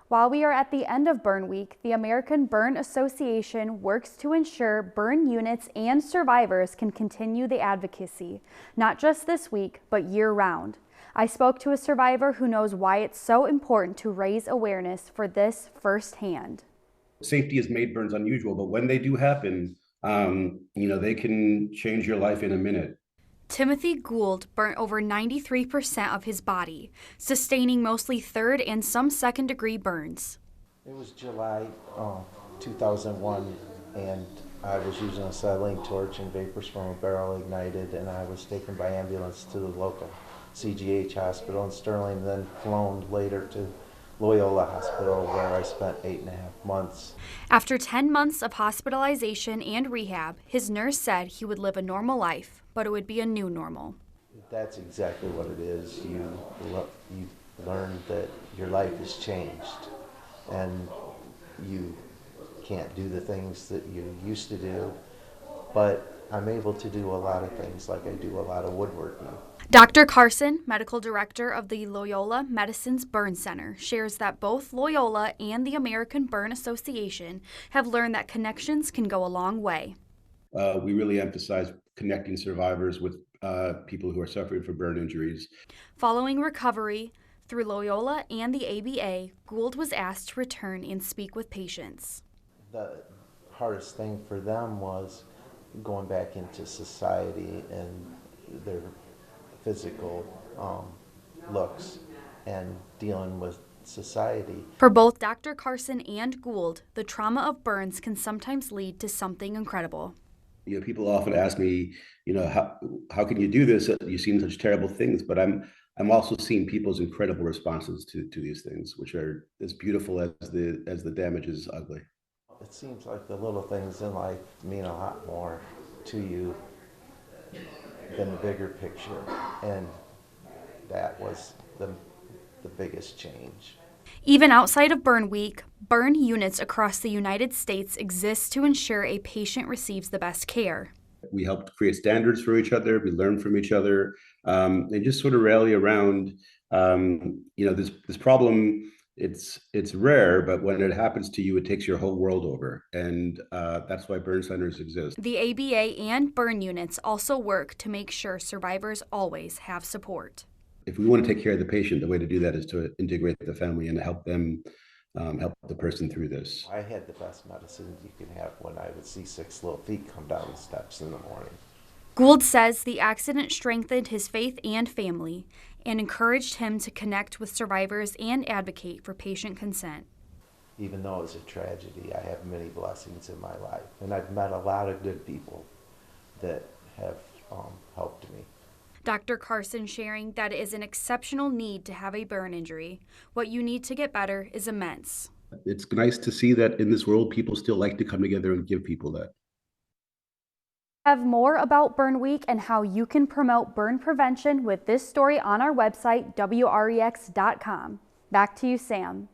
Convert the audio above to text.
While we are at the end of Burn Week, the American Burn Association works to ensure burn units and survivors can continue the advocacy, not just this week, but year-round. I spoke to a survivor who knows why it's so important to raise awareness for this firsthand. Safety has made burns unusual, but when they do happen, they can change your life in a minute. Timothy Gould burnt over 93% of his body, sustaining mostly third and some second-degree burns. It was July 2001, and I was using a acetylene torch and vapors from a barrel ignited, and I was taken by ambulance to the local CGH hospital in Sterling, then flown later to Loyola Hospital, where I spent 8.5 months. After 10 months of hospitalization and rehab, his nurse said he would live a normal life, but it would be a new normal. That's exactly what it is. You learn that your life has changed, and you can't do the things that you used to do, but I'm able to do a lot of things, like I do a lot of woodworking. Dr. Carson, medical director of the Loyola Medicine's Burn Center, shares that both Loyola and the American Burn Association have learned that connections can go a long way. We really emphasize connecting survivors with people who are suffering from burn injuries. Following recovery through Loyola and the ABA, Gould was asked to return and speak with patients. The hardest thing for them was going back into society and their physical looks and dealing with society. For both Dr. Carson and Gould, the trauma of burns can sometimes lead to something incredible. People often ask me, how can you do this? You've seen such terrible things, but I'm also seeing people's incredible responses to these things, which are as beautiful as the damage is ugly. It seems like the little things in life mean a lot more to you than the bigger picture, and that was the biggest change. Even outside of Burn Week, burn units across the United States exist to ensure a patient receives the best care. We help create standards for each other, we learn from each other, and just sort of rally around, this problem. It's rare, but when it happens to you, it takes your whole world over, and that's why burn centers exist. The ABA and burn units also work to make sure survivors always have support. If we want to take care of the patient, the way to do that is to integrate the family and help them, help the person through this. I had the best medicine you can have when I would see 6 little feet come down the steps in the morning. Gould says the accident strengthened his faith and family and encouraged him to connect with survivors and advocate for patient consent. Even though it's a tragedy, I have many blessings in my life, and I've met a lot of good people that have helped me. Dr. Carson sharing that it is an exceptional need to have a burn injury. What you need to get better is immense. It's nice to see that in this world, people still like to come together and give people that. Have more about Burn Week and how you can promote burn prevention with this story on our website, WREX.com. Back to you, Sam.